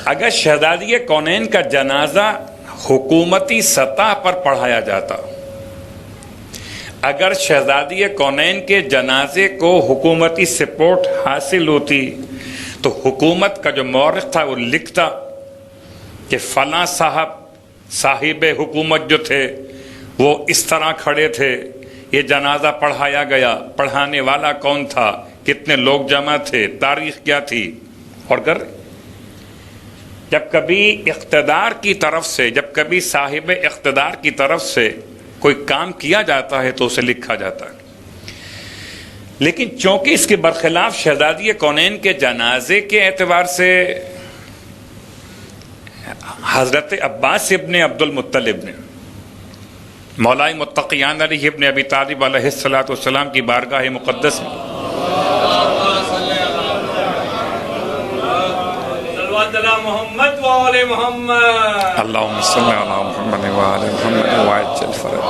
اگر شہزادی کونین کا جنازہ حکومتی سطح پر پڑھایا جاتا، اگر شہزادی کونین کے جنازے کو حکومتی سپورٹ حاصل ہوتی تو حکومت کا جو مورخ تھا وہ لکھتا کہ فلاں صاحب حکومت جو تھے وہ اس طرح کھڑے تھے، یہ جنازہ پڑھایا گیا، پڑھانے والا کون تھا، کتنے لوگ جمع تھے، تاریخ کیا تھی. اور جب کبھی اقتدار کی طرف سے، جب کبھی صاحب اقتدار کی طرف سے کوئی کام کیا جاتا ہے تو اسے لکھا جاتا ہے. لیکن چونکہ اس کے برخلاف شہزادی کونین کے جنازے کے اعتبار سے حضرت عباس ابن عبد المطلب نے مولائے متقیان علی ابن ابی طالب علیہ السلام کی بارگاہ مقدس میں محمد وآل محمد اللہم صلی علی محمد وآل محمد وعجل فرجہ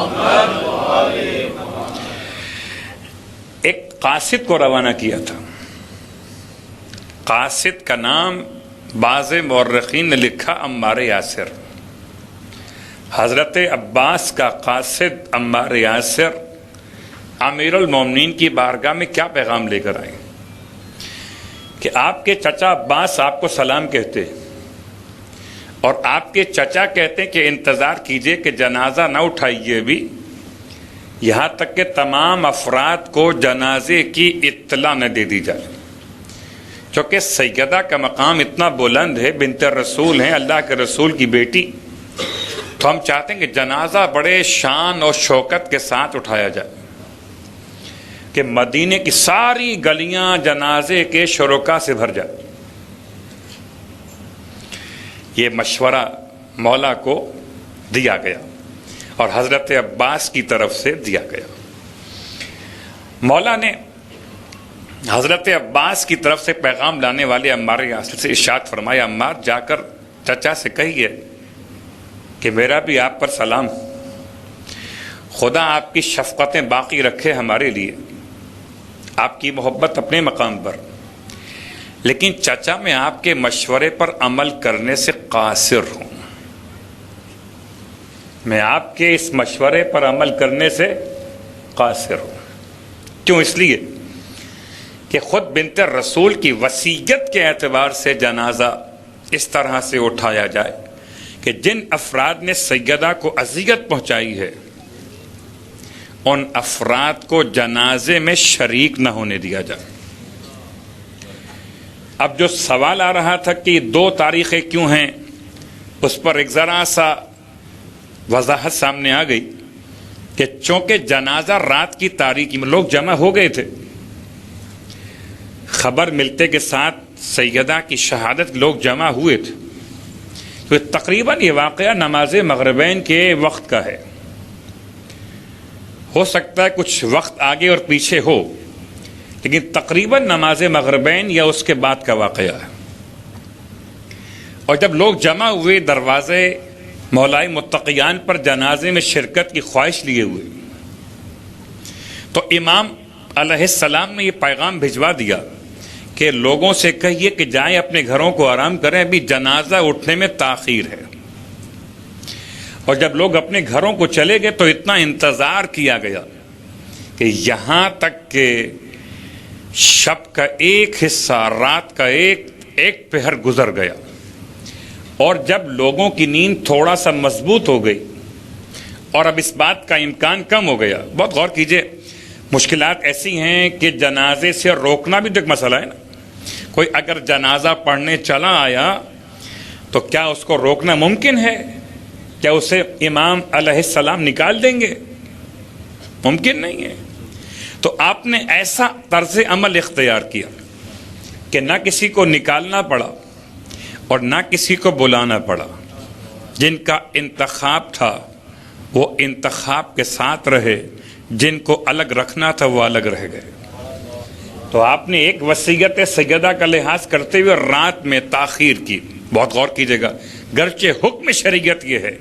ایک قاصد کو روانہ کیا تھا. قاصد کا نام بعض مورخین نے لکھا عمار یاسر. حضرت عباس کا قاصد عمار یاسر امیر المومنین کی بارگاہ میں کیا پیغام لے کر آئے کہ آپ کے چچا عباس آپ کو سلام کہتے اور آپ کے چچا کہتے کہ انتظار کیجئے کہ جنازہ نہ اٹھائیے بھی یہاں تک کہ تمام افراد کو جنازے کی اطلاع نہ دے دی جائے. چونکہ سیدہ کا مقام اتنا بلند ہے، بنت رسول ہیں، اللہ کے رسول کی بیٹی، تو ہم چاہتے ہیں کہ جنازہ بڑے شان اور شوکت کے ساتھ اٹھایا جائے کہ مدینے کی ساری گلیاں جنازے کے شرکا سے بھر جائے. یہ مشورہ مولا کو دیا گیا اور حضرت عباس کی طرف سے دیا گیا. مولا نے حضرت عباس کی طرف سے پیغام لانے والے عمار یاسر سے ارشاد فرمایا، عمار جا کر چچا سے کہیے کہ میرا بھی آپ پر سلام، خدا آپ کی شفقتیں باقی رکھے ہمارے لیے، آپ کی محبت اپنے مقام پر، لیکن چچا میں آپ کے مشورے پر عمل کرنے سے قاصر ہوں. میں آپ کے اس مشورے پر عمل کرنے سے قاصر ہوں. کیوں؟ اس لیے کہ خود بنت رسول کی وصیت کے اعتبار سے جنازہ اس طرح سے اٹھایا جائے کہ جن افراد نے سیدہ کو اذیت پہنچائی ہے ان افراد کو جنازے میں شریک نہ ہونے دیا جائے. اب جو سوال آ رہا تھا کہ 2 تاریخیں کیوں ہیں، اس پر ایک ذرا سا وضاحت سامنے آ گئی کہ چونکہ جنازہ رات کی تاریکی میں لوگ جمع ہو گئے تھے، خبر ملتے کے ساتھ سیدہ کی شہادت لوگ جمع ہوئے تھے، تو تقریباً یہ واقعہ نماز مغربین کے وقت کا ہے. ہو سکتا ہے کچھ وقت آگے اور پیچھے ہو، لیکن تقریباً نماز مغربین یا اس کے بعد کا واقعہ ہے. اور جب لوگ جمع ہوئے دروازے مولائے متقیان پر جنازے میں شرکت کی خواہش لیے ہوئے، تو امام علیہ السلام نے یہ پیغام بھجوا دیا کہ لوگوں سے کہیے کہ جائیں اپنے گھروں کو آرام کریں، ابھی جنازہ اٹھنے میں تاخیر ہے. اور جب لوگ اپنے گھروں کو چلے گئے تو اتنا انتظار کیا گیا کہ یہاں تک کہ شب کا ایک حصہ، رات کا ایک پہر گزر گیا. اور جب لوگوں کی نیند تھوڑا سا مضبوط ہو گئی اور اب اس بات کا امکان کم ہو گیا، بہت غور کیجئے، مشکلات ایسی ہیں کہ جنازے سے روکنا بھی تو ایک مسئلہ ہے نا. کوئی اگر جنازہ پڑھنے چلا آیا تو کیا اس کو روکنا ممکن ہے؟ کیا اسے امام علیہ السلام نکال دیں گے؟ ممکن نہیں ہے. تو آپ نے ایسا طرز عمل اختیار کیا کہ نہ کسی کو نکالنا پڑا اور نہ کسی کو بلانا پڑا. جن کا انتخاب تھا وہ انتخاب کے ساتھ رہے، جن کو الگ رکھنا تھا وہ الگ رہ گئے. تو آپ نے ایک وصیت سیدہ کا لحاظ کرتے ہوئے رات میں تاخیر کی. بہت غور کیجیے گا، گرچہ حکم شریعت یہ ہے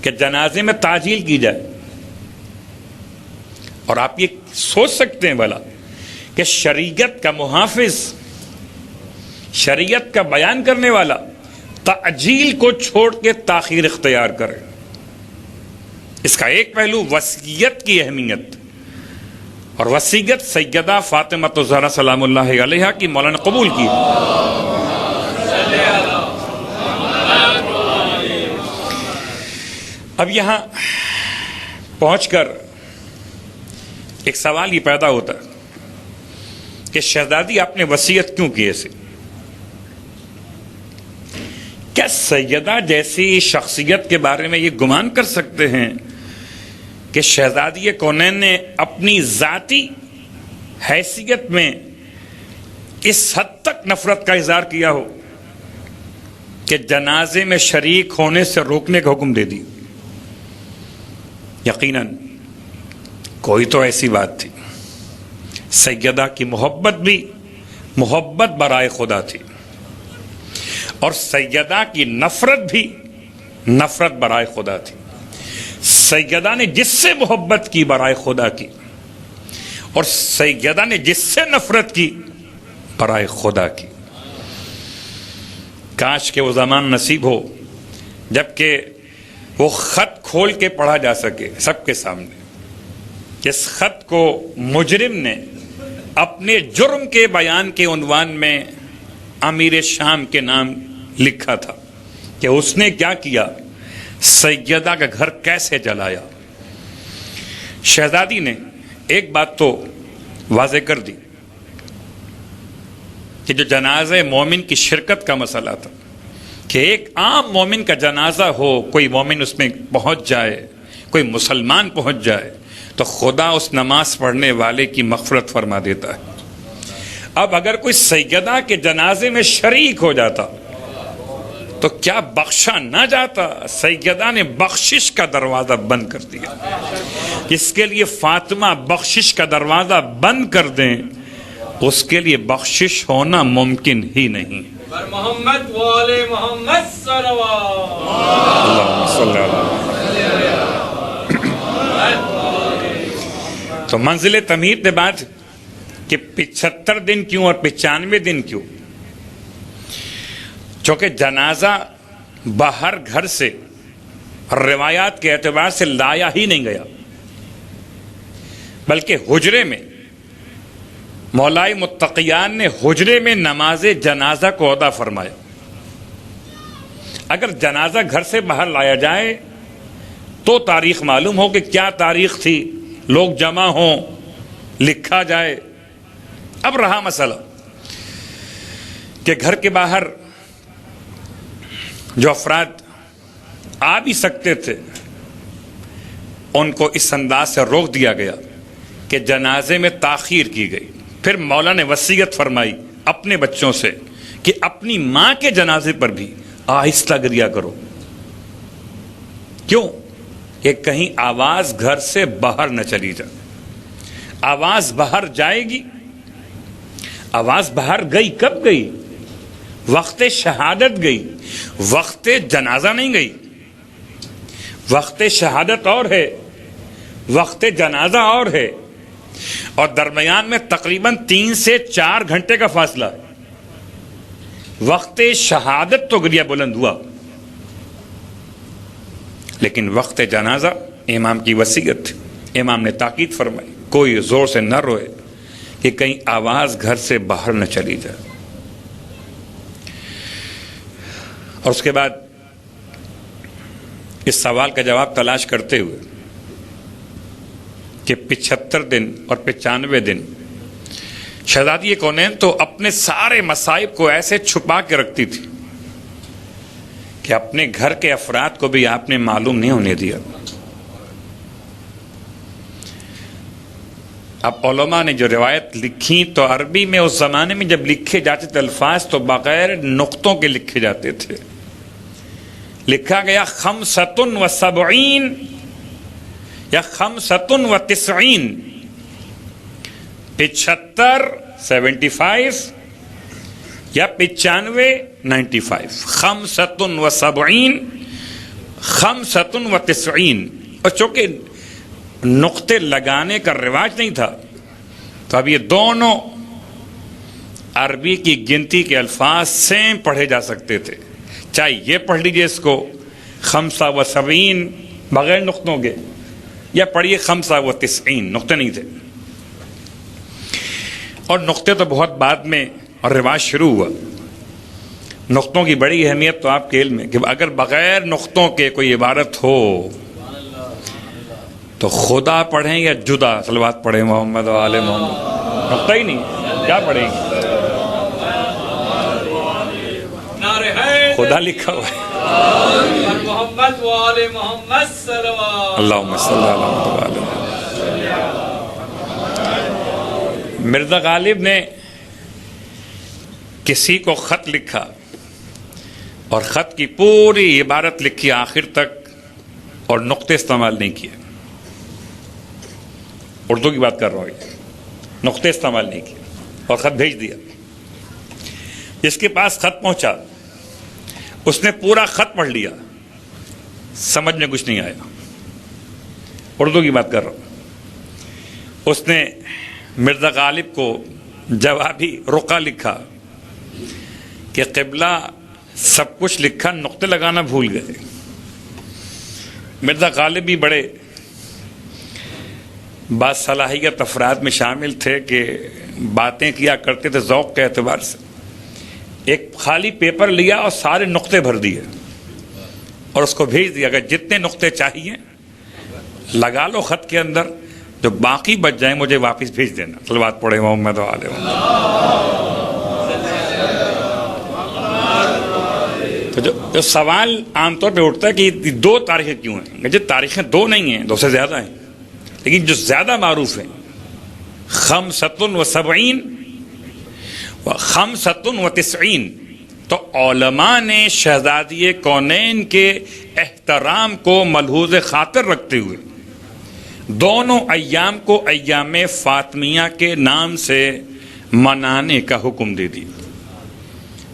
کہ جنازے میں تعجیل کی جائے، اور آپ یہ سوچ سکتے ہیں بھلا کہ شریعت کا محافظ، شریعت کا بیان کرنے والا تعجیل کو چھوڑ کے تاخیر اختیار کرے. اس کا ایک پہلو وصیت کی اہمیت، اور وصیت سیدہ فاطمہ الزہرا سلام اللہ علیہا کی مولانا قبول کی. اب یہاں پہنچ کر ایک سوال یہ پیدا ہوتا ہے کہ شہزادی آپ نے وصیت کیوں کی ایسے؟ کیا سیدہ جیسی شخصیت کے بارے میں یہ گمان کر سکتے ہیں کہ شہزادی کونین نے اپنی ذاتی حیثیت میں اس حد تک نفرت کا اظہار کیا ہو کہ جنازے میں شریک ہونے سے روکنے کا حکم دے دی؟ یقیناً کوئی تو ایسی بات تھی. سیدہ کی محبت بھی محبت برائے خدا تھی، اور سیدہ کی نفرت بھی نفرت برائے خدا تھی. سیدہ نے جس سے محبت کی برائے خدا کی، اور سیدہ نے جس سے نفرت کی برائے خدا کی. کاش کہ وہ زمان نصیب ہو جبکہ وہ خط کھول کے پڑھا جا سکے سب کے سامنے. اس خط کو مجرم نے اپنے جرم کے بیان کے عنوان میں امیر شام کے نام لکھا تھا کہ اس نے کیا کیا، سیدہ کا گھر کیسے جلایا. شہزادی نے ایک بات تو واضح کر دی کہ جو جنازہ مومن کی شرکت کا مسئلہ تھا کہ ایک عام مومن کا جنازہ ہو، کوئی مومن اس میں پہنچ جائے، کوئی مسلمان پہنچ جائے تو خدا اس نماز پڑھنے والے کی مغفرت فرما دیتا ہے. اب اگر کوئی سیدہ کے جنازے میں شریک ہو جاتا تو کیا بخشا نہ جاتا؟ سیدہ نے بخشش کا دروازہ بند کر دیا. اس کے لیے فاطمہ بخشش کا دروازہ بند کر دیں، اس کے لیے بخشش ہونا ممکن ہی نہیں. پر محمد والے محمد صلوات. اللہم صلی اللہ. تو منزل تمہید کے بعد کہ 75 دن کیوں اور 95 دن کیوں؟ چونکہ جنازہ باہر گھر سے روایات کے اعتبار سے لایا ہی نہیں گیا، بلکہ حجرے میں مولائی متقیان نے حجرے میں نماز جنازہ کو ادا فرمایا. اگر جنازہ گھر سے باہر لایا جائے تو تاریخ معلوم ہو کہ کیا تاریخ تھی، لوگ جمع ہوں، لکھا جائے. اب رہا مسئلہ کہ گھر کے باہر جو افراد آ بھی سکتے تھے ان کو اس انداز سے روک دیا گیا کہ جنازے میں تاخیر کی گئی. پھر مولا نے وصیت فرمائی اپنے بچوں سے کہ اپنی ماں کے جنازے پر بھی آہستہ گریا کرو. کیوں؟ کہ کہیں آواز گھر سے باہر نہ چلی جائے. آواز باہر جائے گی. آواز باہر گئی کب گئی؟ وقت شہادت گئی، وقت جنازہ نہیں گئی. وقت شہادت اور ہے، وقت جنازہ اور ہے، اور درمیان میں تقریباً 3 سے 4 گھنٹے کا فاصلہ ہے. وقت شہادت تو گریا بلند ہوا، لیکن وقت جنازہ امام کی وصیت تھی. امام نے تاکید فرمائی کوئی زور سے نہ روئے کہ کہیں آواز گھر سے باہر نہ چلی جائے. اور اس کے بعد اس سوال کا جواب تلاش کرتے ہوئے کہ 75 دن اور 95 دن شہزادی کونین تو اپنے سارے مصائب کو ایسے چھپا کے رکھتی تھی کہ اپنے گھر کے افراد کو بھی آپ نے معلوم نہیں ہونے دیا. اب علماء نے جو روایت لکھی تو عربی میں اس زمانے میں جب لکھے جاتے تھے الفاظ تو بغیر نقطوں کے لکھے جاتے تھے. لکھا گیا 75 یا 95، 75 75 یا 95 95، 75 95۔ اور چونکہ نقطے لگانے کا رواج نہیں تھا تو اب یہ دونوں عربی کی گنتی کے الفاظ سیم پڑھے جا سکتے تھے، چاہے یہ پڑھ لیجئے اس کو 75 بغیر نقطوں کے، یا پڑھیے 95 نقطے نہیں تھے. اور نقطے تو بہت بعد میں اور رواج شروع ہوا. نقطوں کی بڑی اہمیت تو آپ کے علم ہے کہ اگر بغیر نقطوں کے کوئی عبارت ہو تو خدا پڑھیں یا جدا صلوات پڑھیں محمد و آل محمد، نقطہ ہی نہیں، کیا پڑھیں گے؟ خدا لکھا ہوا ہے، محمد و آل محمد صلوات. اللہم صلی اللہ علیہ وسلم. مرزا غالب نے کسی کو خط لکھا اور خط کی پوری عبارت لکھی آخر تک اور نقطے استعمال نہیں کیے. اردو کی بات کر رہا ہوں، نقطے استعمال نہیں کیے اور خط بھیج دیا. جس کے پاس خط پہنچا اس نے پورا خط پڑھ لیا، سمجھ میں کچھ نہیں آیا. اردو کی بات کر رہا ہوں. اس نے مرزا غالب کو جوابی رقعہ لکھا کہ قبلہ سب کچھ لکھا، نقطے لگانا بھول گئے. مرزا غالب بھی بڑے باصلاحیت افراد میں شامل تھے کہ باتیں کیا کرتے تھے ذوق کے اعتبار سے. ایک خالی پیپر لیا اور سارے نقطے بھر دیے اور اس کو بھیج دیا کہ جتنے نقطے چاہیے لگا لو خط کے اندر، جو باقی بچ جائیں مجھے واپس بھیج دینا. صلوات پڑھے محمد و آل محمد. تو جو سوال عام طور پہ اٹھتا ہے کہ یہ 2 تاریخیں کیوں ہیں؟ جو تاریخیں 2 نہیں ہیں، 2 سے زیادہ ہیں، لیکن جو زیادہ معروف ہیں 75 و 95. تو علماء نے شہزادی کونین کے احترام کو ملحوظ خاطر رکھتے ہوئے دونوں ایام کو ایام فاطمیہ کے نام سے منانے کا حکم دے دیا.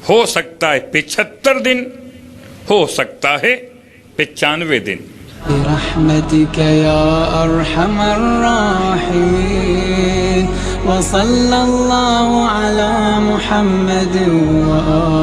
ہو سکتا ہے 75 دن، ہو سکتا ہے 95 دن. برحمتك يا أرحم الراحمين وصلى الله على محمد وآله